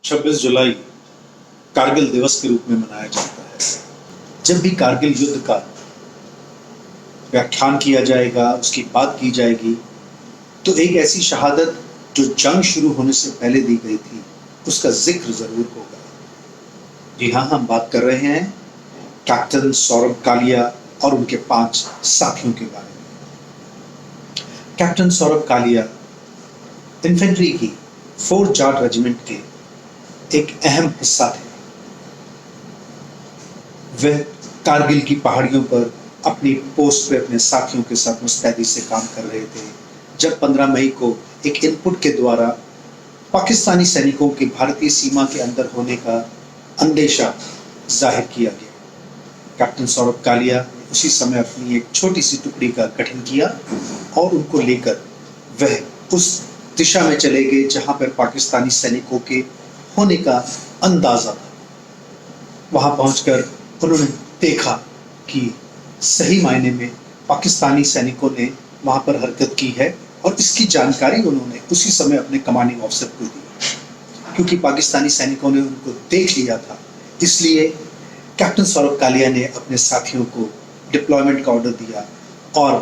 26 जुलाई कारगिल दिवस के रूप में मनाया जाता है। जब भी कारगिल युद्ध का व्याख्यान किया जाएगा, उसकी बात की जाएगी, तो एक ऐसी शहादत जो जंग शुरू होने से पहले दी गई थी, उसका जिक्र जरूर होगा। जी हाँ, हम बात कर रहे हैं कैप्टन सौरभ कालिया और उनके 5 साथियों के बारे में। कैप्टन सौरभ कालिया इन्फेंट्री की 4 जाट रेजिमेंट के एक अहम हिस्सा थे। वह कारगिल की पहाड़ियों पर अपनी पोस्ट पे अपने साथियों के साथ मुस्तैदी से काम कर रहे थे जब 15 मई को एक इनपुट के द्वारा पाकिस्तानी सैनिकों के भारतीय सीमा के अंदर होने का अंदेशा जाहिर किया गया। कैप्टन सौरभ कालिया ने उसी समय अपनी एक छोटी सी टुकड़ी का गठन किया और उनको लेकर वह उस दिशा में चले गए जहां पर पाकिस्तानी सैनिकों के होने का अंदाजा था। वहां पहुंचकर उन्होंने देखा कि सही मायने में पाकिस्तानी सैनिकों ने वहां पर हरकत की है और इसकी जानकारी उन्होंने उसी समय अपने कमांडिंग ऑफिसर को दी। क्योंकि पाकिस्तानी सैनिकों ने उनको देख लिया था, इसलिए कैप्टन सौरभ कालिया ने अपने साथियों को डिप्लॉयमेंट का ऑर्डर दिया और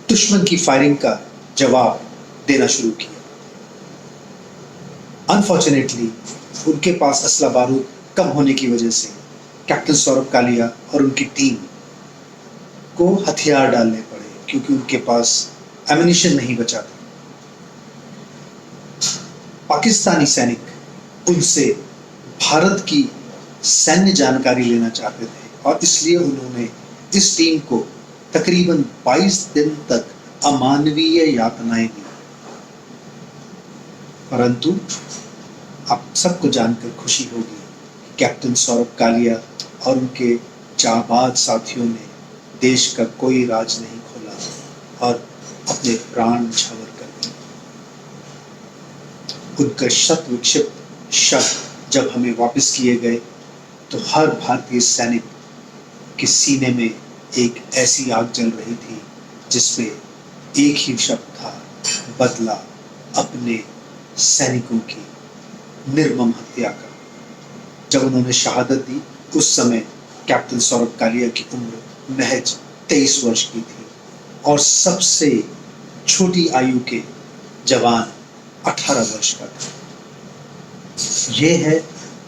दुश्मन की फायरिंग का जवाब देना शुरू किया। अनफॉर्चुनेटली उनके पास असला बारूद कम होने की वजह से कैप्टन सौरभ कालिया और उनकी टीम को हथियार डालने पड़े, क्योंकि उनके पास एमिनिशन नहीं बचा था। पाकिस्तानी सैनिक उनसे भारत की सैन्य जानकारी लेना चाहते थे और इसलिए उन्होंने इस टीम को तकरीबन 22 दिन तक अमानवीय यातनाएं दी। परंतु आप सबको जानकर खुशी होगी कि कैप्टन सौरभ कालिया और उनके जाबाज साथियों ने देश का कोई राज नहीं खोला और अपने प्राण न्यौछावर कर दिए। उनका शत विक्षिप्त शव जब हमें वापस किए गए तो हर भारतीय सैनिक के सीने में एक ऐसी आग जल रही थी जिसमें एक ही शब्द था, बदला अपने सैनिकों की निर्मम हत्या का। जब उन्होंने शहादत दी उस समय कैप्टन सौरभ कालिया की उम्र महज 23 वर्ष की थी और सबसे छोटी आयु के जवान 18 वर्ष का था। यह है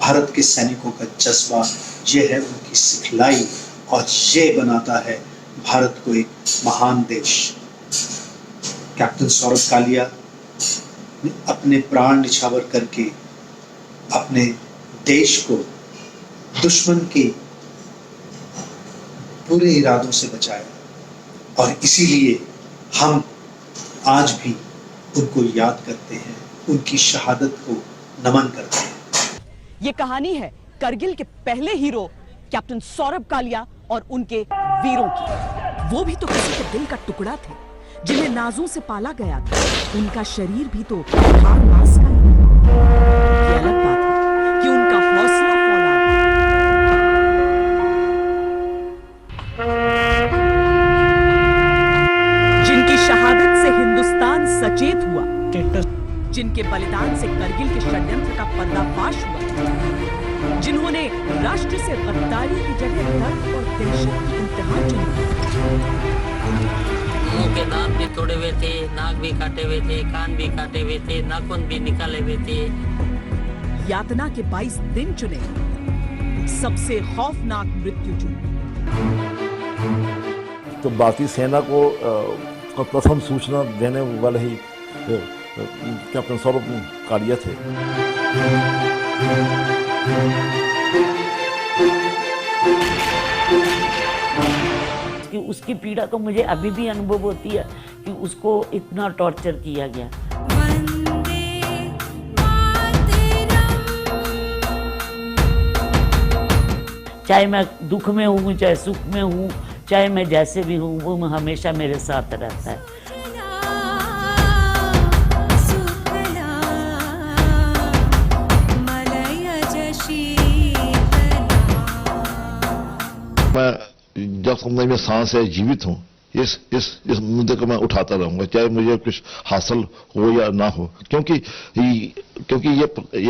भारत के सैनिकों का जज्बा, यह है उनकी सिखलाई और यह बनाता है भारत को एक महान देश। कैप्टन सौरभ कालिया ने अपने प्राण न्यौछावर करके अपने देश को दुश्मन के बुरे इरादों से बचाया और इसीलिए हम आज भी उनको याद करते हैं, उनकी शहादत को नमन करते हैं। ये कहानी है करगिल के पहले हीरो कैप्टन सौरभ कालिया और उनके वीरों की। वो भी तो किसी के दिल का टुकड़ा थे, जिन्हें नाजों से पाला गया था। उनका शरीर भी तो हार मांस का ही था। ये अलग बात है कि उनका हौसला फौलाद जिनकी शहादत से हिंदुस्तान सचेत हुआ, जिनके बलिदान से करगिल के षड्यंत्र का पर्दाफाश हुआ, जिन्होंने राष्ट्र से गद्दारी की जगह दर्द और दहशत की इंतहा चुनी। मुंह के दांत भी तोड़े हुए थे, नाक भी काटे हुए थे, कान भी काटे हुए थे, नाखून भी निकाले हुए थे। यातना के 22 दिन चुने, सबसे खौफनाक मृत्यु चुनी। तो भारतीय सेना को प्रथम सूचना देने वाले ही कैप्टन सौरभ कालिया थे। कि उसकी पीड़ा तो मुझे अभी भी अनुभव होती है कि उसको इतना टॉर्चर किया गया। चाहे मैं दुख में हूँ, चाहे सुख में हूँ, चाहे मैं जैसे भी हूँ, वो हमेशा मेरे साथ रहता है। मैं जब तक मैं सांस है जीवित हूँ इस मुद्दे को मैं उठाता रहूंगा, चाहे मुझे कुछ हासिल हो या ना हो, क्योंकि ये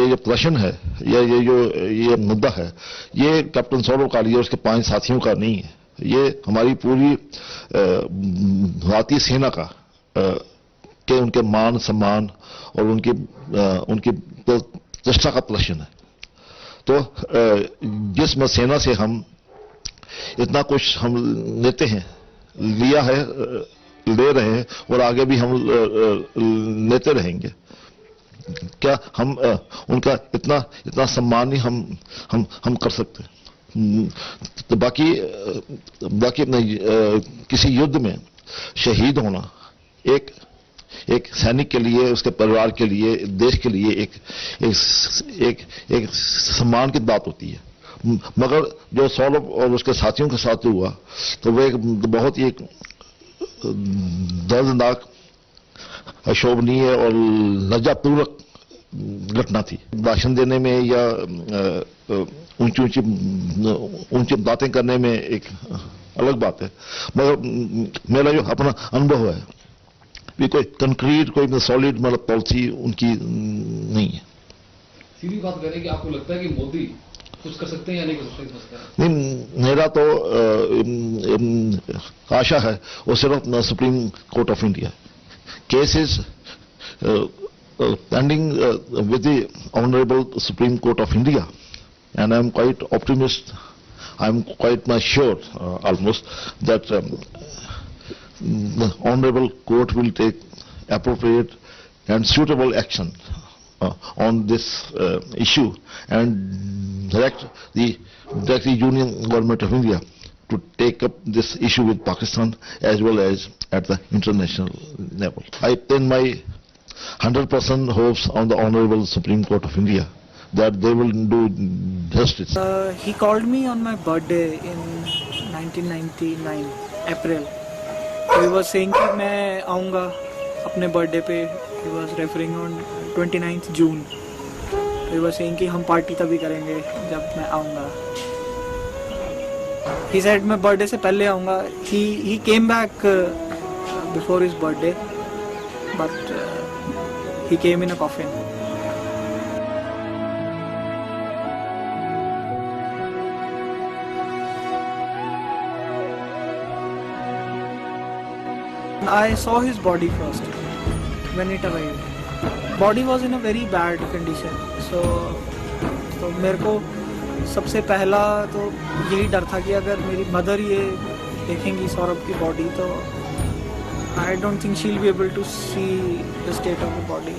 जो प्रश्न है या ये मुद्दा है, ये कैप्टन सौरभ कालिया और उसके 5 साथियों का नहीं है, ये हमारी पूरी भारतीय सेना का के उनके मान सम्मान और उनकी प्रतिष्ठा का प्रश्न है। तो जिस सेना से हम इतना कुछ हम लेते हैं, लिया है, ले रहे हैं और आगे भी हम लेते रहेंगे, क्या हम उनका इतना सम्मान ही हम कर सकते हैं? तो बाकी किसी युद्ध में शहीद होना एक सैनिक के लिए, उसके परिवार के लिए, देश के लिए एक सम्मान की बात होती है। मगर जो सौरभ और उसके साथियों के साथ हुआ तो वो एक बहुत ही दर्दनाक, अशोभनीय और लज्जापूर्वक घटना थी। भाषण देने में या ऊंची बातें करने में एक अलग बात है, मगर मेरा जो अपना अनुभव है भी कोई कंक्रीट, कोई सॉलिड मतलब पॉलिसी उनकी नहीं है। सीधी बात करें कि आपको लगता है कि मोदी कुछ कर सकते हैं या नहीं कर सकते? नहीं, मेरा तो आशा है वो सिर्फ supreme court of India case is pending with the honourable supreme court of India and I am quite optimist, I am quite much sure almost that the honorable court will take appropriate and suitable action on this issue and direct the Union Government of India to take up this issue with Pakistan as well as at the international level. I pin my 100% hopes on the Honorable Supreme Court of India that they will do justice. He called me on my birthday in 1999 April. He was saying कि मैं आऊँगा अपने birthday पे. He was referring on 29th June. He was saying कि हम party तभी करेंगे जब मैं आऊँगा. He said मैं बर्थडे से पहले आऊँगा. He came back before his birthday, but he came in a coffin. I saw his body first when it arrived. Body was in a very bad condition. So मेरे को सबसे पहला तो यही डर था कि अगर मेरी मदर ये देखेंगी सौरभ की बॉडी तो I don't think she'll be able to see the state of the body.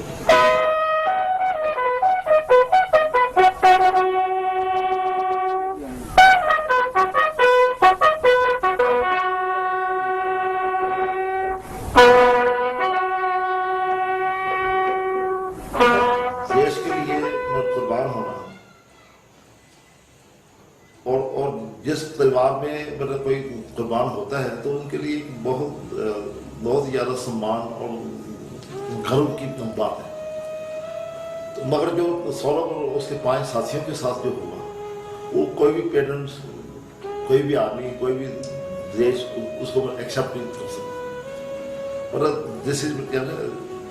देश के लिए कुर्बान होना और जिस परिवार में मतलब कोई कुर्बान होता है तो उनके लिए बहुत ज्यादा सम्मान और गर्व की बात है. तो मगर जो सौरभ और उसके 5 साथियों के साथ जो हुआ वो कोई भी पेरेंट्स, कोई भी आदमी, कोई भी देश उसको एक्सेप्ट नहीं कर सकता. पर this is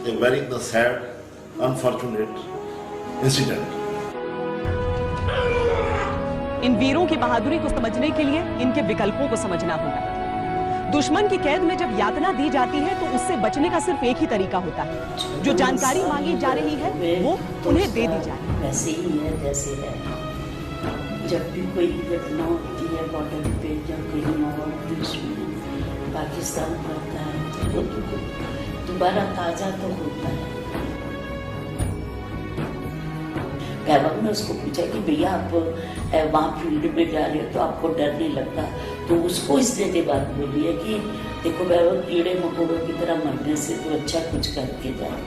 a very sad unfortunate incident. इन वीरों की बहादुरी को समझने के लिए इनके विकल्पों को समझना होगा. दुश्मन की कैद में जब यातना दी जाती है तो उससे बचने का सिर्फ एक ही तरीका होता है. जो जानकारी मांगी जा रही है वो उन्हें दे दी जाए. वैसे ही है जैसे है. जब भी कोई घटना होती है बॉर्डर पे या कहीं और दुश्मन पाकिस्तान पड़ता है तो दोबारा ताजा तो होता है. कहवत ने उसको पूछा कि भैया आप वहाँ फील्ड में जा रहे हो तो आपको डर नहीं लगता. तो उसको इसलिए बात बोली है कि देखो कहवत कीड़े मकोड़ों की तरह मरने से तो अच्छा कुछ करके जाए.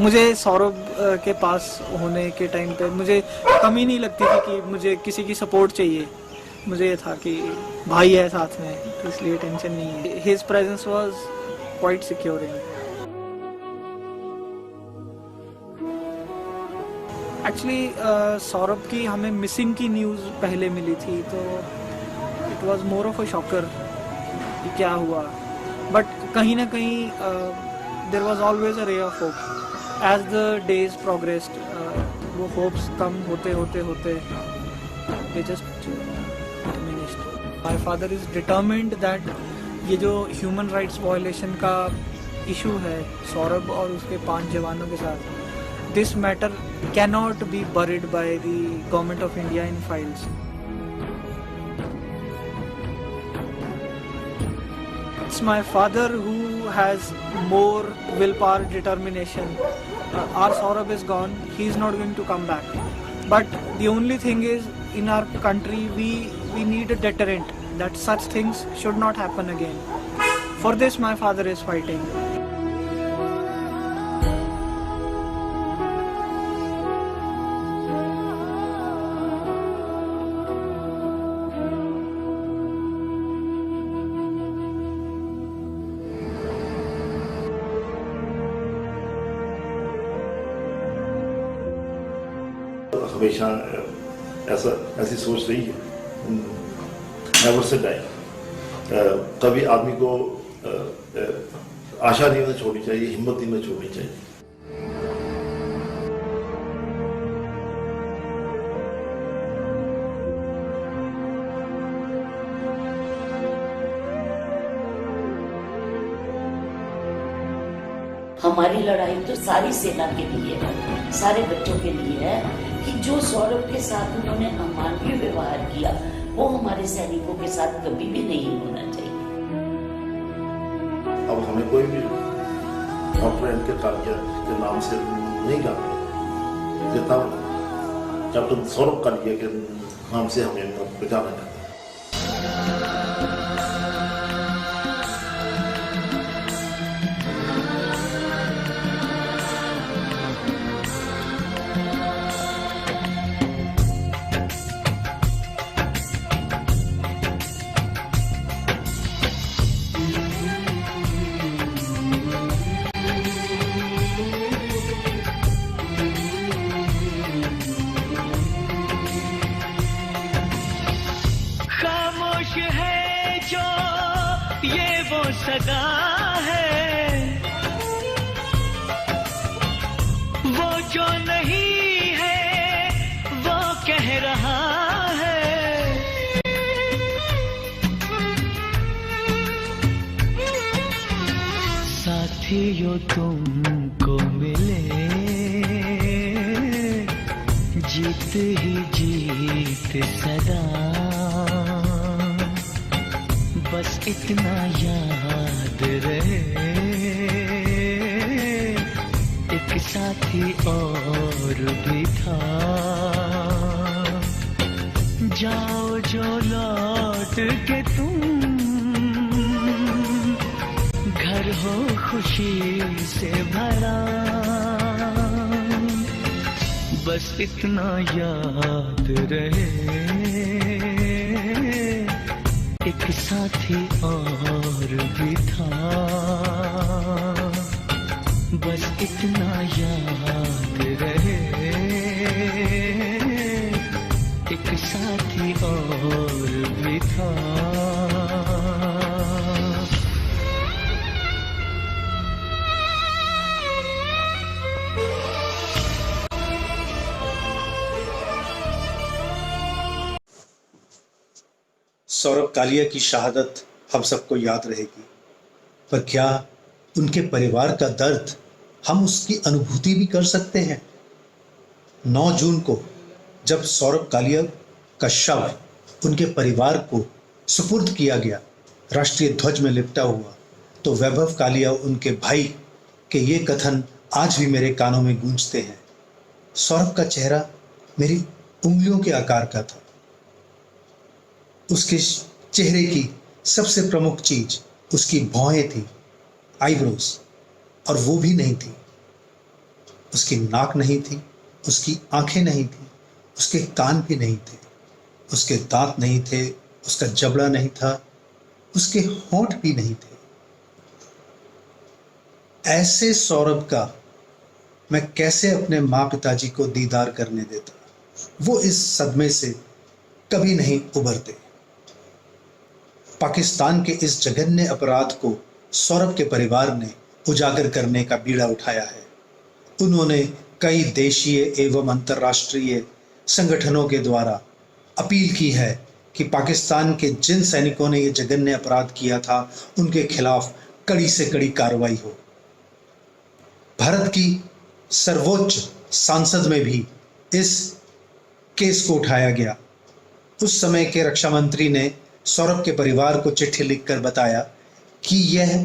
मुझे सौरभ के पास होने के टाइम पे मुझे कमी नहीं लगती थी कि मुझे किसी की सपोर्ट चाहिए. मुझे ये था कि भाई है साथ में इसलिए टेंशन नहीं है. His presence was quite securing. Actually Saurabh की हमें मिसिंग की न्यूज़ पहले मिली थी तो it was more of a shocker कि क्या हुआ, बट कहीं ना कहीं there was always a ray of hope as the days progressed. वो होप्स कम होते होते होते they just diminished. My father is determined that ये जो ह्यूमन राइट्स वायलेशन का इशू है सौरभ और उसके 5 जवानों के साथ, this matter cannot be buried by the government of India in files. It's my father who has more willpower, determination. Our Saurabh is gone. He's not going to come back. But the only thing is, in our country, we need a deterrent that such things should not happen again. For this, my father is fighting. हमेशा ऐसी सोच रही है, never say die. कभी आदमी को आशा नहीं छोड़नी चाहिए, हिम्मत नहीं छोड़नी चाहिए. हमारी लड़ाई तो सारी सेना के लिए है, सारे बच्चों के लिए है कि जो सौरभ के साथ उन्होंने अमानवीय व्यवहार किया वो हमारे सैनिकों के साथ कभी भी नहीं होना चाहिए. अब हमें कोई भी डॉक्टर एन.के. कालिया के नाम से नहीं जाना, जितना कैप्टन सौरभ कालिया के नाम से हमें जाना जाता है. सदा है वो जो नहीं है वो कह रहा है. साथियों तुमको मिले जीत ही जीत सदा, बस इतना याद रहे एक साथी और भी था. जाओ जो लौट के तुम घर हो खुशी से भरा, बस इतना याद रहे एक साथी और भी था. बस इतना याद रहे एक साथी और भी था. सौरभ कालिया की शहादत हम सबको याद रहेगी, पर क्या उनके परिवार का दर्द हम उसकी अनुभूति भी कर सकते हैं? 9 जून को जब सौरभ कालिया का शव उनके परिवार को सुपुर्द किया गया राष्ट्रीय ध्वज में लिपटा हुआ, तो वैभव कालिया उनके भाई के ये कथन आज भी मेरे कानों में गूंजते हैं. सौरभ का चेहरा मेरी उंगलियों के आकार का था. उसके चेहरे की सबसे प्रमुख चीज उसकी भौहें थी, आईब्रोज, और वो भी नहीं थी. उसकी नाक नहीं थी, उसकी आंखें नहीं थी, उसके कान भी नहीं थे, उसके दांत नहीं थे, उसका जबड़ा नहीं था, उसके होंठ भी नहीं थे. ऐसे सौरभ का मैं कैसे अपने माँ पिताजी को दीदार करने देता? वो इस सदमे से कभी नहीं उभरते. पाकिस्तान के इस जघन्य अपराध को सौरभ के परिवार ने उजागर करने का बीड़ा उठाया है। उन्होंने कई देशीय एवं अंतर्राष्ट्रीय संगठनों के द्वारा अपील की है कि पाकिस्तान के जिन सैनिकों ने ये जघन्य अपराध किया था उनके खिलाफ कड़ी से कड़ी कार्रवाई हो। भारत की सर्वोच्च संसद में भी इस केस को उठाया गया। उस समय के रक्षा मंत्री ने सौरभ के परिवार को चिट्ठी लिखकर बताया कि यह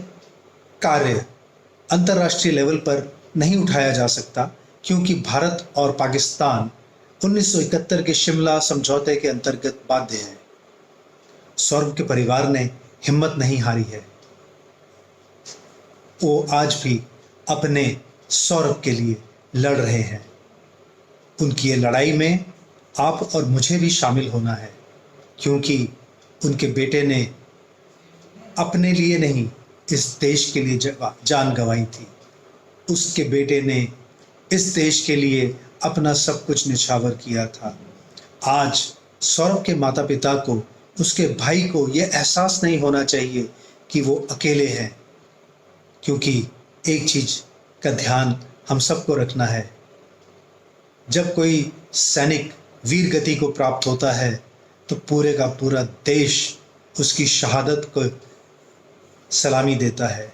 कार्य अंतर्राष्ट्रीय लेवल पर नहीं उठाया जा सकता क्योंकि भारत और पाकिस्तान 1971 के शिमला समझौते के अंतर्गत बाध्य हैं। सौरभ के परिवार ने हिम्मत नहीं हारी है। वो आज भी अपने सौरभ के लिए लड़ रहे हैं। उनकी ये लड़ाई में आप और मुझे भी शामिल होना है क्योंकि उनके बेटे ने अपने लिए नहीं इस देश के लिए जान गंवाई थी। उसके बेटे ने इस देश के लिए अपना सब कुछ निछावर किया था। आज सौरभ के माता पिता को, उसके भाई को यह एहसास नहीं होना चाहिए कि वो अकेले हैं, क्योंकि एक चीज का ध्यान हम सबको रखना है। जब कोई सैनिक वीर गति को प्राप्त होता है तो पूरे का पूरा देश उसकी शहादत को सलामी देता है,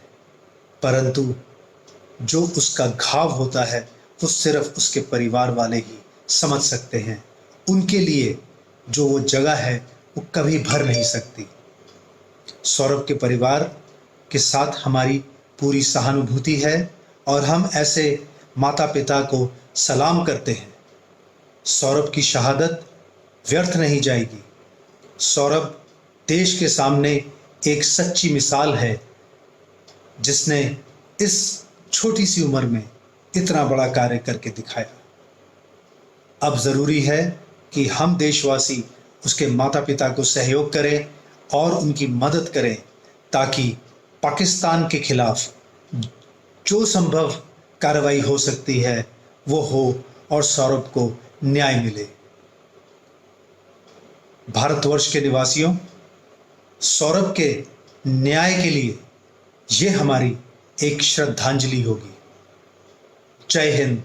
परंतु जो उसका घाव होता है वो सिर्फ उसके परिवार वाले ही समझ सकते हैं। उनके लिए जो वो जगह है वो कभी भर नहीं सकती। सौरभ के परिवार के साथ हमारी पूरी सहानुभूति है और हम ऐसे माता पिता को सलाम करते हैं। सौरभ की शहादत व्यर्थ नहीं जाएगी। सौरभ देश के सामने एक सच्ची मिसाल है जिसने इस छोटी सी उम्र में इतना बड़ा कार्य करके दिखाया। अब ज़रूरी है कि हम देशवासी उसके माता पिता को सहयोग करें और उनकी मदद करें ताकि पाकिस्तान के खिलाफ जो संभव कार्रवाई हो सकती है वो हो और सौरभ को न्याय मिले। भारतवर्ष के निवासियों, सौरभ के न्याय के लिए ये हमारी एक श्रद्धांजलि होगी। जय हिंद,